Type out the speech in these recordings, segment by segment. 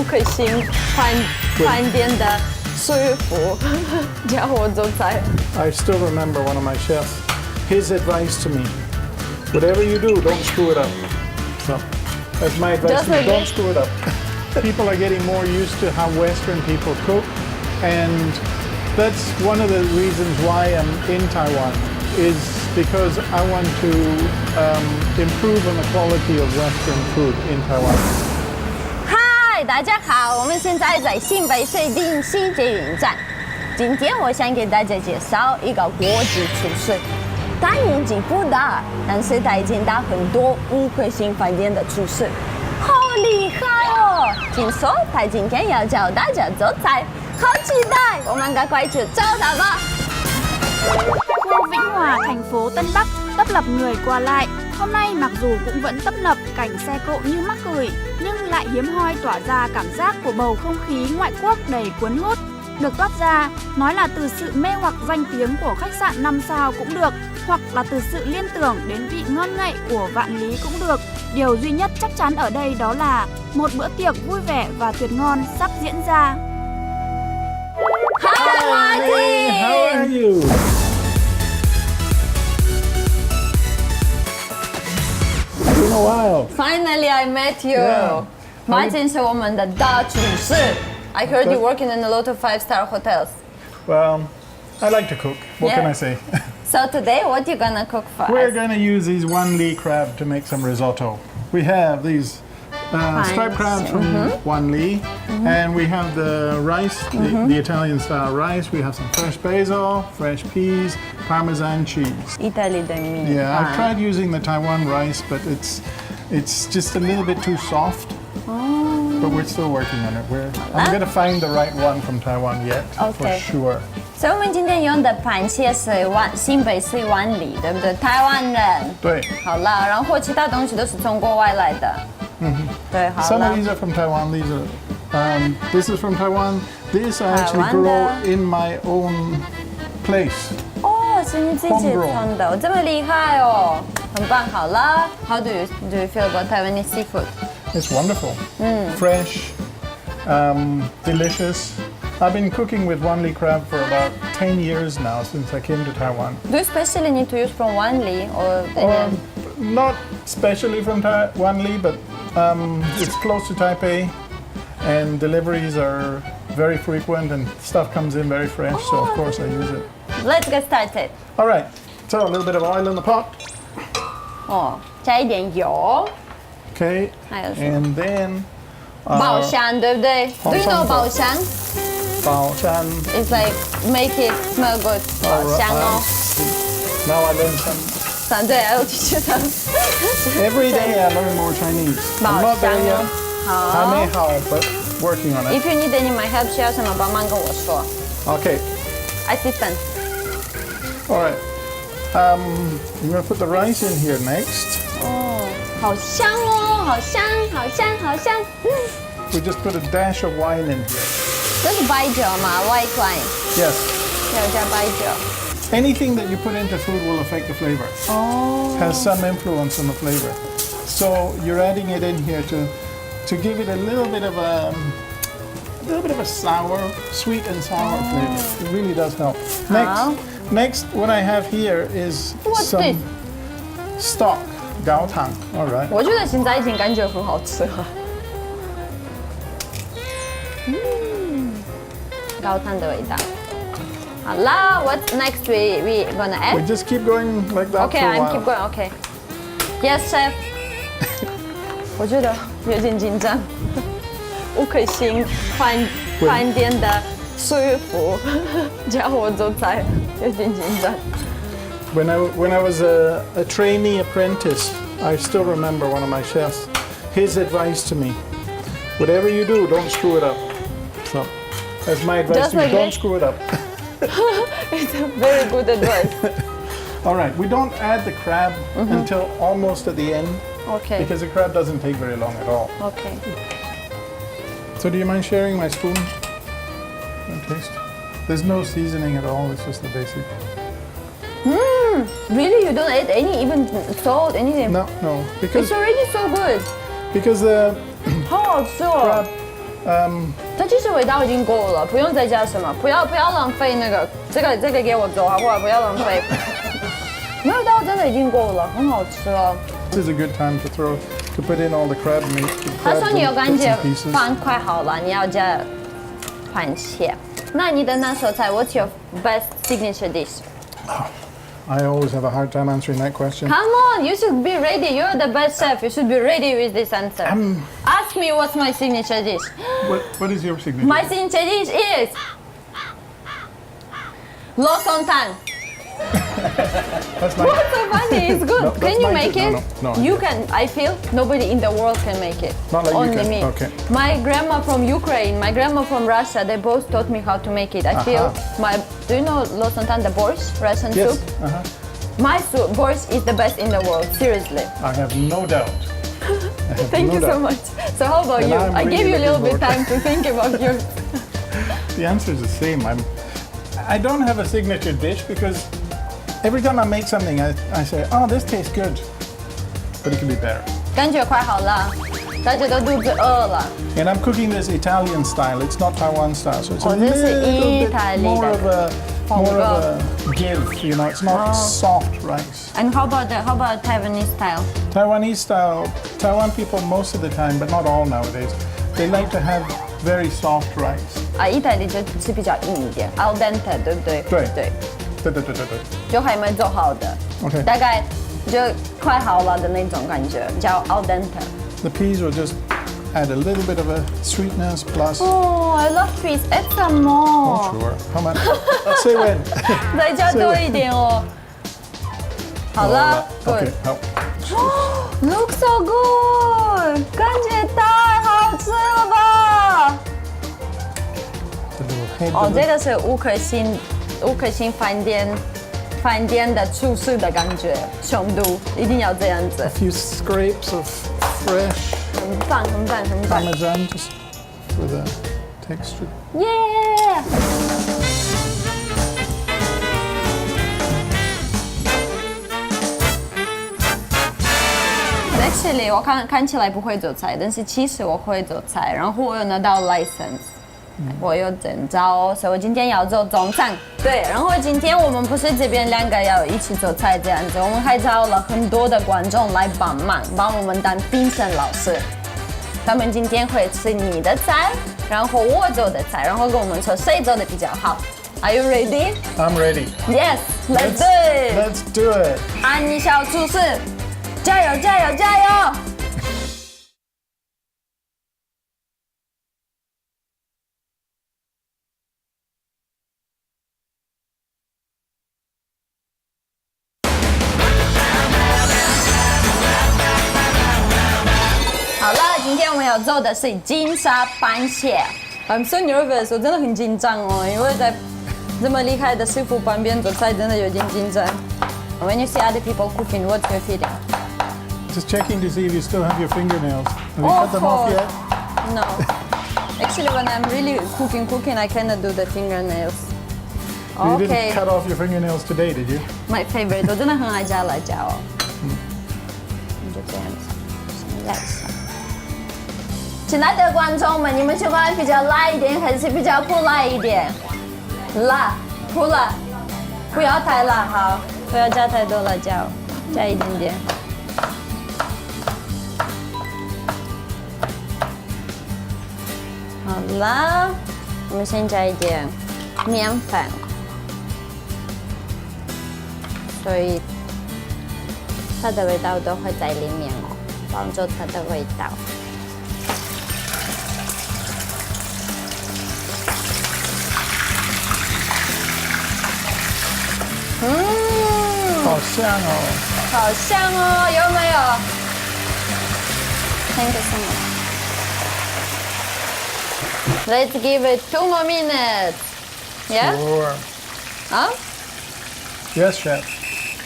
颗星饭店的师傅叫我做菜。I still remember one of my chefs, his advice to me, whatever you do, don't screw it up. So that's my advice Just to you, like don't this. screw it up. People are getting more used to how Western people cook, and that's one of the reasons why I'm in Taiwan, is because I want to improve on the quality of Western food in Taiwan. 嗨，大家好，我们现在在新北市林溪捷运站。今天我想给大家介绍一个国际厨师，他年纪不大，但是他已经打很多5颗星饭店的厨师，好厉害哦！听说他今天要教大家做菜，好期待！我们赶快去找他吧。 Khu Vĩnh Hòa, thành phố Tân Bắc, tấp nập người qua lại. Hôm nay mặc dù cũng vẫn tấp nập cảnh xe cộ như mắc cười, nhưng lại hiếm hoi tỏa ra cảm giác của bầu không khí ngoại quốc đầy cuốn hút. Được toát ra, nói là từ sự mê hoặc danh tiếng của khách sạn 5 sao cũng được, hoặc là từ sự liên tưởng đến vị ngon ngậy của vạn lý cũng được. Điều duy nhất chắc chắn ở đây đó là một bữa tiệc vui vẻ và tuyệt ngon sắp diễn ra. Hi Martin! How are you? It's been a while. Finally, I met you. Yeah. Martin 是我们的大厨师。I heard you working in a lot of 5-star hotels. Well, I like to cook. What Yeah. can I say? So today, what you gonna cook for We're us? going to use these 1 Li crab to make some risotto. We have these striped crabs from 1 Li, and we have the rice, the Italian style rice. We have some fresh basil, fresh peas, Parmesan cheese. 意大利的米 Yeah, I've 饭。 tried using the Taiwan rice, but it's just a little bit too soft. But we're still working on it. I'm going to find the right one from Taiwan yet, for Okay. sure. 所以我们今天用的螃蟹是新北市1里，对不对？台湾人。对。好了，然后其他东西都是从国外来的。对，好 Some 了 of。these are from Taiwan. These are, this is from Taiwan. This I actually Taiwan grow 的。 in my own place. 哦，是你自己 Homegrown 种的，这么厉害哦，很棒。好了，How do you feel about Taiwanese seafood? It's wonderful. Fresh, delicious. I've been cooking with 1 Li crab for about 10 years now since I came to Taiwan. Do you especially need to use from 1 li or Not especially from 1 Li, but it's close to Taipei, and deliveries are very frequent, and stuff comes in very fresh. So of course I use it. Let's get started. All right. So a little bit of oil in the pot. 哦，加一点油， Okay. 还有什么？ And then 爆香，对不对？Do you know 爆香 baoshan. ？It's like make it smell good，爆香哦。 Now I learn some. 对，我就觉得 Every day I learn more Chinese. I'm not there yet. 还没好 but working on it. If you need any my help，需要什么帮忙跟我说。 Okay. Assistant。 All right. I'm going to put the rice in here next. 哦，好香哦，好香，好香，好香。 We just put a dash of wine in here. 这是白酒吗？White wine， Yes. 要加白酒。 Anything that you put into food will affect the flavor. 哦。 Has some influence on the flavor. So you're adding it in here to give it a little bit of a sour, sweet and sour flavor. It really does help. Next, what I have here is What's some this? stock, gao tang. All right. 我觉得现在已经感觉很好吃了。高汤的味道。好啦，What's next? We gonna We add? just keep going like that Okay, for a I'm while. keep going. Okay. Yes, chef. 我觉得有点紧张。5颗星饭店的师傅教我做菜，有点紧张。 When I was a trainee apprentice, I still remember one of my chefs, his advice to me, whatever you do, don't screw it up. So that's my advice Just to you, like don't this? screw it up. It's a very good advice. All right, we don't add the crab until almost at the end, Okay. because the crab doesn't take very long at all. Okay. So do you mind sharing my spoon? And taste. There's no seasoning at all, it's just the basic. Really, you don't add any even salt, anything? No, It's because already so good. the 好好吃哦。它其实味道已经够了，不用再加什么，不要浪费那个，这个给我做好不好？不要浪费。味道真的已经够了，很好吃了。This is a good time to put in all the crab meat. 他说你有感觉 pieces. 饭快好了，你要加番茄。那你的拿手菜 ，What's your best signature dish? I always have a hard time answering that question. Come on, you should be ready. You're the best chef. You should be ready with this answer. Ask me what's my signature dish. What is your signature? My signature dish is Losantan. That's my. What's so funny? It's good. No, Can that's you my make dish. it? No, You can. I feel nobody in the world can make it. Not like you Only can. me. Okay. My grandma from Ukraine, my grandma from Russia, they both taught me how to make it. I feel my. Do you know Losantan, the borscht, Russian Yes. soup? My soup, borscht is the best in the world. Seriously. I have no doubt. Thank you so much. So how about And you? I'm I gave really you a little looking bit time to think about yours. The answer is the same. I don't have a signature dish because every time I make something, I say, oh, this tastes good, but it can be better. 感觉快好了，大家都肚子饿了。 And I'm cooking this Italian style. It's not Taiwan style, so it's a this is little bit Italy more of a Pongo. give. You know, it's not soft rice. And how about Taiwanese style? Taiwanese style. Taiwan people most of the time, but not all nowadays, they like to have very soft rice. 意大利就是比较硬一点 ，al dente，对不对？对对，对。就还没做好的 OK 大概就快好了的那种感觉，叫 al dente。 The peas will just add a little bit of a sweetness plus. Oh, I love peas. Add some more. Sure. How much? Say when. 再加多一点哦。好了 OK. ，good。好。Look so good，感觉太好吃了吧！ The little head. 哦，这个是五颗星饭店的厨师的感觉，程度一定要这样子 A，few scrapes of fresh 很棒，很棒，很棒， Parmesan just for the texture. 耶！Actually， 我看起来不会做菜，但是其实我会做菜，然后我有拿到 license。我有证照哦，所以我今天要做中餐。对，然后今天我们不是这边两个要一起做菜这样子，我们还找了很多的观众来帮忙，帮我们当评审老师。他们今天会吃你的菜，然后我做的菜，然后跟我们说谁做的比较好。Are you ready? I'm ready. Yes, let's do it. Let's do it. 安妮小厨师，加油加油加油！好了，今天我们要做的是金沙番茄。I'm so nervous， 我真的很紧张哦，因为在这么厉害的师傅旁边做菜，真的有点紧张。When you see other people cooking, what's your feeling? Just checking to see if you still have your fingernails. Have you cut them off yet? No. Actually, when I'm really cooking, I cannot do the fingernails. You Okay. didn't cut off your fingernails today, did you? My favorite， 我真的很爱加辣椒哦。就这样子，先压一下。亲爱的观众们，你们喜欢比较辣一点，还是比较不辣一点？辣，不辣，不要太辣，好，不要加太多辣椒，加一点点。好啦，我们先加一点面粉。所以它的味道都会在里面哦，帮助它的味道。好香哦。好香哦，有没有 ？Thank you so much. Let's give it 2 more minutes. Yeah? Sure. Huh? Yes, chef.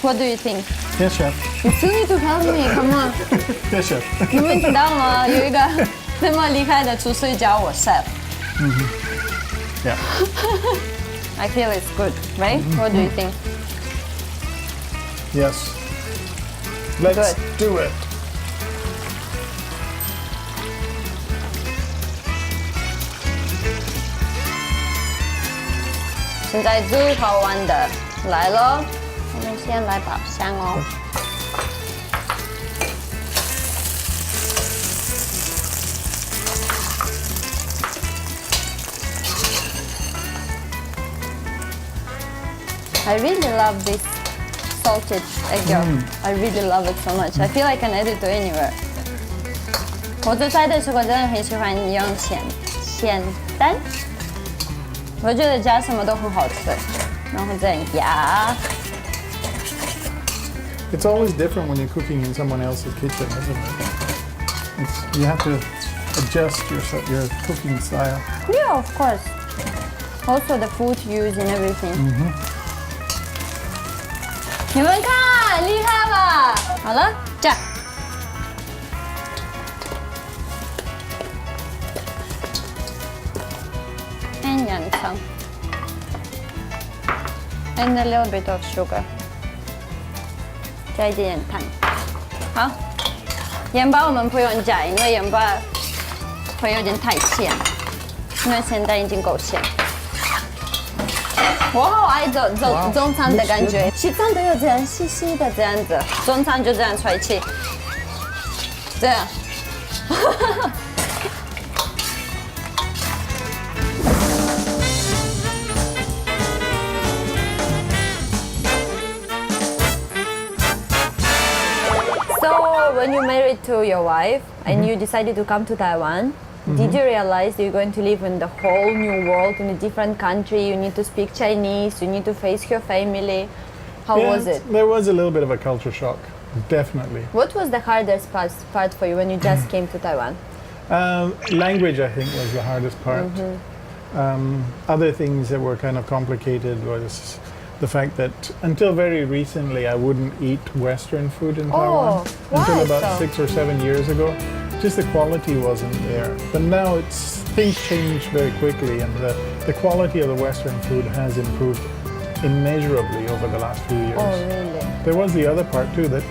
What do you think? Yes, chef. You still need to help me. Come on. Yes, chef. 你们知道吗？有一个这么厉害的厨师叫我 chef. Yeah. I feel it's good, right? What do you think? Yes. Let's Good. do it. 现在最好玩的来了，我们先来爆香哦。I really love this salted egg yolk. I really love it so much. I feel like I can add it to anywhere. 我做菜的时候真的很喜欢用咸蛋，我觉得加什么都很好吃。然后这样压。It's always different when you're cooking in someone else's kitchen, isn't it? You have to adjust your cooking style. Yeah, of course. Also the food used and everything. 你们看，厉害吧？好了，这样。And 洋葱。And a little bit of sugar. 加一点点糖。好，盐巴我们不用加，因为盐巴会有点太咸，因为现在已经够咸。我好爱中餐的感觉，西餐都有这样细细的这样子，中餐就这样吹气，这样。So when you married to your wife and you decided to come to Taiwan, did you realize you're going to live in the whole new world, in a different country? You need to speak Chinese, you need to face your family. How was it? There was a little bit of a culture shock, definitely. What was the hardest part for you when you just came to Taiwan? Language, I think, was the hardest part. Other things that were kind of complicated was the fact that until very recently I wouldn't eat Western food in Taiwan. Until why about so? 6 or 7 years ago. Just the quality wasn't there. But now things change very quickly, and the quality of the Western food has improved immeasurably over the last few years. Oh, really? There was the other part too, that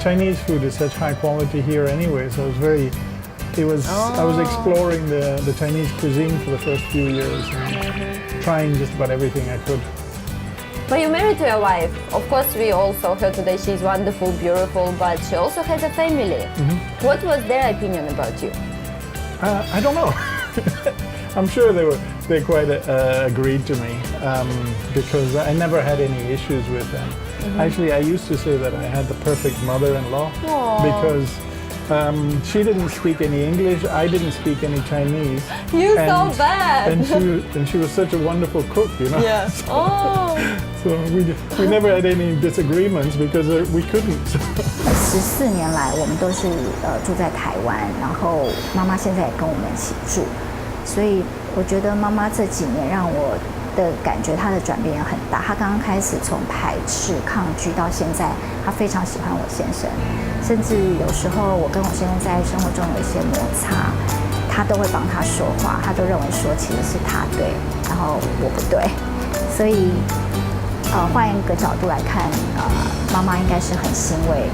Chinese food is such high quality here anyway, so I was exploring the Chinese cuisine for the first few years and trying just about everything I could. But you're married to your wife. Of course, we all saw her today. She's wonderful, beautiful, but she also has a family. What was their opinion about you? I don't know. I'm sure they quite agreed to me because I never had any issues with them. Actually, I used to say that I had the perfect mother-in-law because she didn't speak any English, I didn't speak any Chinese. You're so bad. And she was such a wonderful cook, you know. Yeah. Oh. So we never had any disagreements because we couldn't. 14年来，我们都是住在台湾，然后妈妈现在也跟我们一起住，所以我觉得妈妈这几年让我的感觉，她的转变也很大。她刚刚开始从排斥、抗拒到现在，她非常喜欢我先生，甚至有时候我跟我先生在生活中有一些摩擦，她都会帮他说话，她都认为说其实是他对，然后我不对，所以。换一个角度来看，妈妈应该是很欣慰。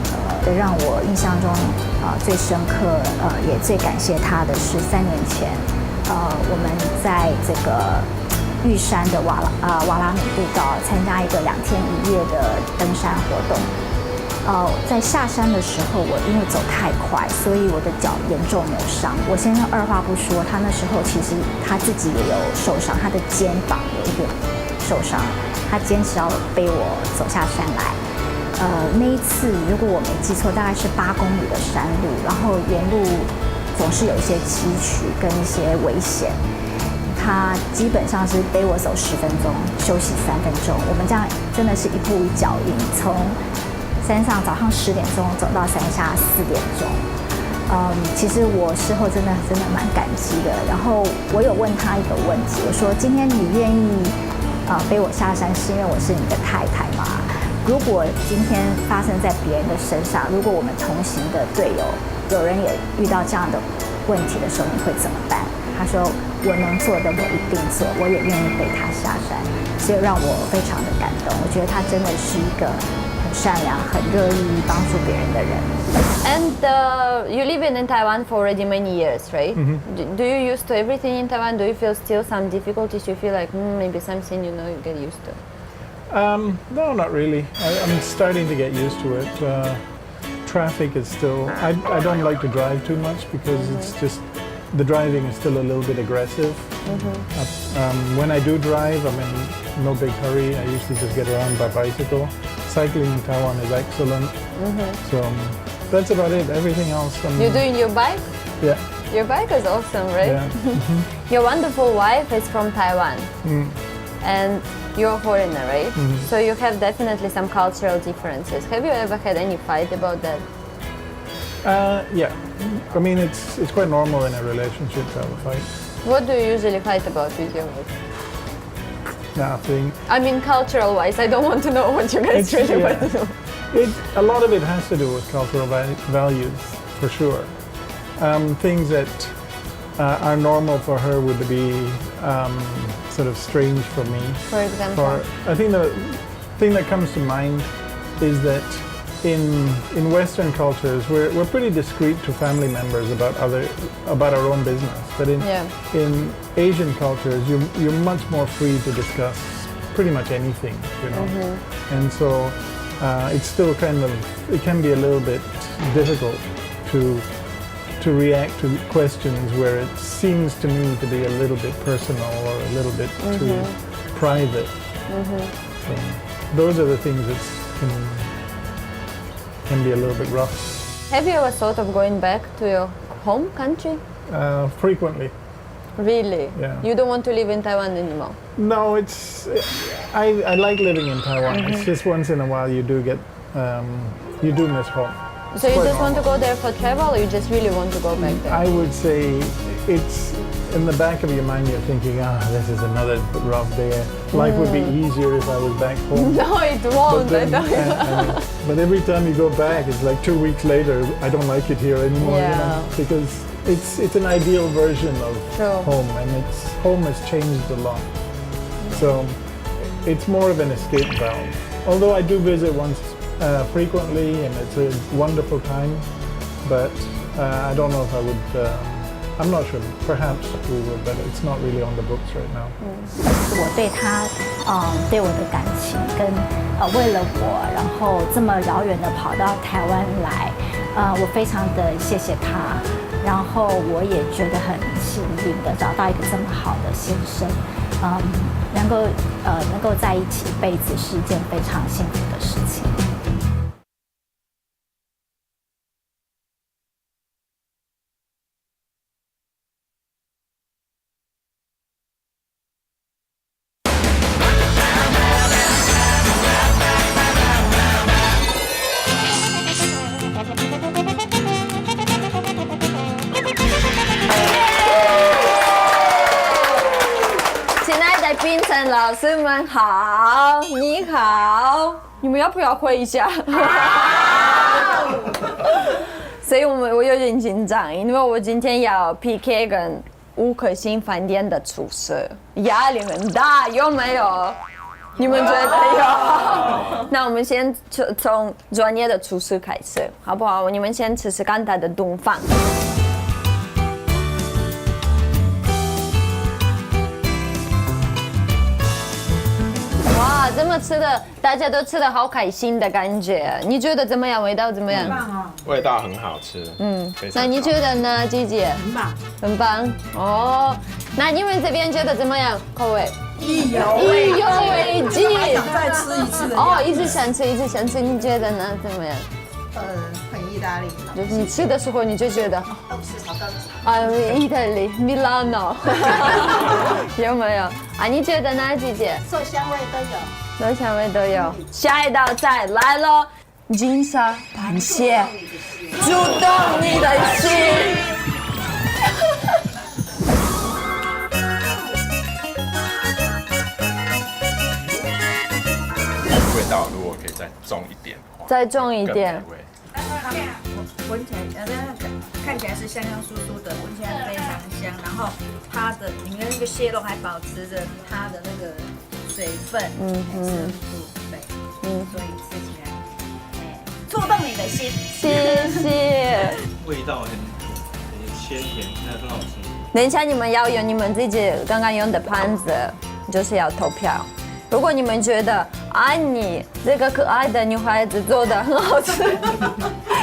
让我印象中最深刻，也最感谢她的是3年前，我们在这个玉山的瓦拉米步道参加一个2天1夜的登山活动。在下山的时候，我因为走太快，所以我的脚严重扭伤。我先生二话不说，他那时候其实他自己也有受伤，他的肩膀有一点受伤。他坚持要背我走下山来，那一次如果我没记错，大概是8公里的山路，然后沿路总是有一些崎岖跟一些危险。他基本上是背我走10分钟，休息3分钟。我们这样真的是一步一脚印，从山上早上10点钟走到山下4点钟。其实我事后真的蛮感激的。然后我有问他一个问题，我说：“今天你愿意？”背我下山是因为我是你的太太嘛？如果今天发生在别人的身上，如果我们同行的队友有人也遇到这样的问题的时候，你会怎么办？他说：“我能做的我一定做，我也愿意背他下山。”所以让我非常的感动。我觉得他真的是一个很善良、很乐意帮助别人的人。And you live in Taiwan for already many years, right? Do you used to everything in Taiwan? Do you feel still some difficulties? You feel like maybe something you get used to? No, not really. I'm starting to get used to it. Traffic is still. I don't like to drive too much because it's just the driving is still a little bit aggressive. When I do drive, I'm in no big hurry. I usually just get around by bicycle. Cycling in Taiwan is excellent. So that's about it. Everything else. You're doing your bike? Yeah. Your bike is awesome, right? Yeah. Your wonderful wife is from Taiwan. And you're a foreigner, right? So you have definitely some cultural differences. Have you ever had any fight about that? Yeah. I mean, it's quite normal in a relationship to have a fight. What do you usually fight about with your wife? Nothing. I mean, cultural-wise, I don't want to know what you guys really want to know. A lot of it has to do with cultural values, for sure. Things that are normal for her would be sort of strange for me. For example? I think the thing that comes to mind is that in Western cultures, we're pretty discreet to family members about our own business. But in Asian cultures, you're much more free to discuss pretty much anything, you know. And so it's still it can be a little bit difficult to react to questions where it seems to me to be a little bit personal or a little bit too private. So those are the things that can be a little bit rough. Have you ever thought of going back to your home country? Frequently. Really? Yeah. You don't want to live in Taiwan anymore? No, I like living in Taiwan. It's just once in a while you do miss home. So you just want to go there for travel, or you just really want to go back there? I would say it's in the back of your mind. You're thinking, this is another rough day. Life would be easier if I was back home. No, it won't. But every time you go back, it's like 2 weeks later. I don't like it here anymore. Yeah. You know, because it's an ideal version of home, and home has changed a lot. So it's more of an escape valve. Although I do visit once frequently, and it's a wonderful time, but I don't know if I would. I'm not sure. Perhaps we will, but it's not really on the books right now. 我对他，对我的感情跟为了我，然后这么遥远的跑到台湾来，我非常的谢谢他，然后我也觉得很幸运的找到一个这么好的先生，能够在一起一辈子是一件非常幸福的事情。冰城老师们好，你好，你们要不要会一下？所以我有点紧张，因为我今天要 PK 跟5颗星饭店的厨师，压力很大，有没有？你们觉得有？那我们先从专业的厨师开始，好不好？你们先吃吃看他的炖饭。哇，这么吃的，大家都吃的好开心的感觉。你觉得怎么样？味道怎么样？很棒哦，味道很好吃。非常好。那你觉得呢，姐姐？很棒，很棒哦。那你们这边觉得怎么样？口味？意犹未尽。还想再吃一次的。哦，一直想吃，一直想吃。你觉得呢？怎么样？很意大利。就是你吃的时候你就觉得。是炒蛋。意大利米兰诺，有没有？啊，你觉得呢，姐姐？色香味都有。香味都有。下一道菜来了，金沙螃蟹，触动你的心。味道如果可以再重一点的话，再重一点。闻起来，看起来是香香酥酥的，闻起来非常香。然后它的里面那个蟹肉还保持着它的那个水分，很深度，对，所以吃起来触动你的心。谢谢。味道很鲜甜，那很好吃。等一下你们要用你们自己刚刚用的盘子，就是要投票。如果你们觉得安妮这个可爱的女孩子做的很好吃，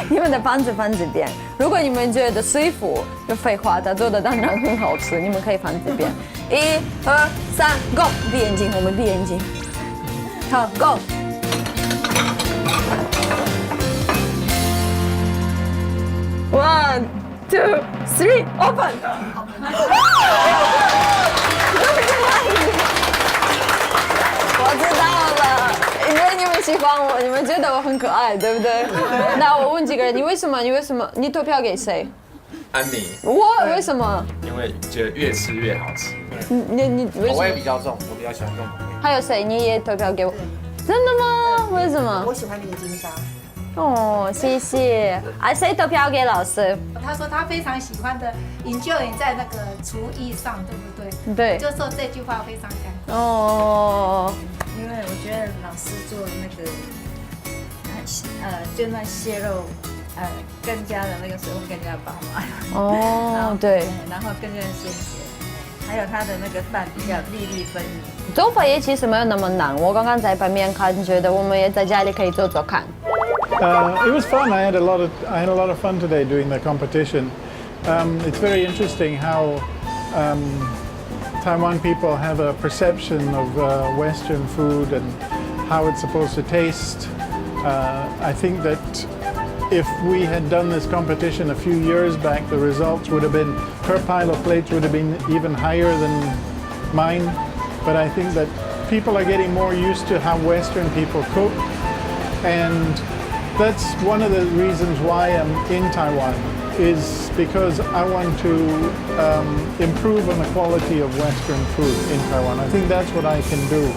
你们的盘子放这边。如果你们觉得水父就废话，她做的当然很好吃，你们可以放这边。1、2、3 ，Go！ 闭眼睛，我们闭眼睛。好 ，Go！ 1、2、3 ，Open！ 我知道了，因为你们喜欢我，你们觉得我很可爱，对不对？那我问几个人，你为什么？你投票给谁？安妮，我为什么？因为觉得越吃越好吃。你为什口味么？比较重，我比较喜欢重口味。还有谁？你也投票给我？真的吗？为什么？我喜欢你的金沙。哦，谢谢。啊，谁投票给老师？他说他非常喜欢的 enjoy 在那个厨艺上，对不对？对。就说这句话非常感动。哦。因为我觉得老师做那个，就那蟹肉，更加的那个水分更加饱满。哦，对。然后更加鲜甜，还有它的那个饭比较粒粒分明。做法也其实没有那么难，我刚刚在旁边看，觉得我们也在家里可以做做看。It was fun. I had a lot of fun today doing the competition. It's very interesting how Taiwan people have a perception of Western food and how it's supposed to taste. I think that if we had done this competition a few years back, the results would have been, her pile of plates would have been even higher than mine. But I think that people are getting more used to how Western people cook, and that's one of the reasons why I'm in Taiwan, is because I want to improve on the quality of Western food in Taiwan. I think that's what I can do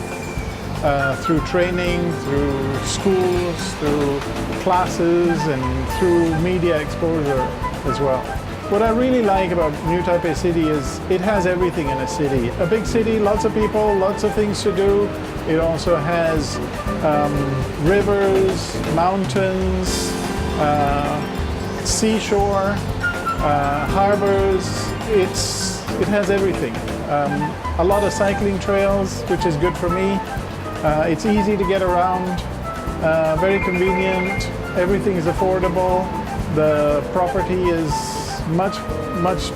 through training, through schools, through classes, and through media exposure as well. What I really like about New Taipei City is it has everything in a city. A big city, lots of people, lots of things to do. It also has rivers, mountains, seashore, harbors. It has everything. A lot of cycling trails, which is good for me. It's easy to get around, very convenient. Everything is affordable. The property is much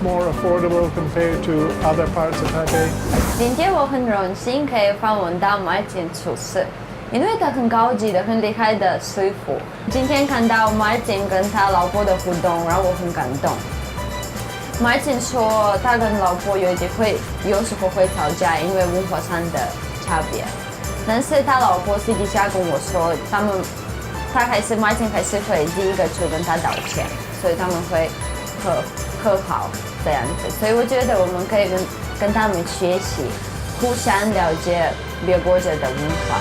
more affordable compared to other parts of Taipei. 今天我很荣幸可以访问到 Martin 厨师，因为他很高级的、很厉害的师傅。今天看到 Martin 跟他老婆的互动，让我很感动。Martin 说他跟老婆有时候会吵架，因为文化上的差别。但是他老婆私底下跟我说，Martin 开始会第一个去跟他道歉，所以他们会和好这样子。所以我觉得我们可以跟他们学习，互相了解别国家的文化。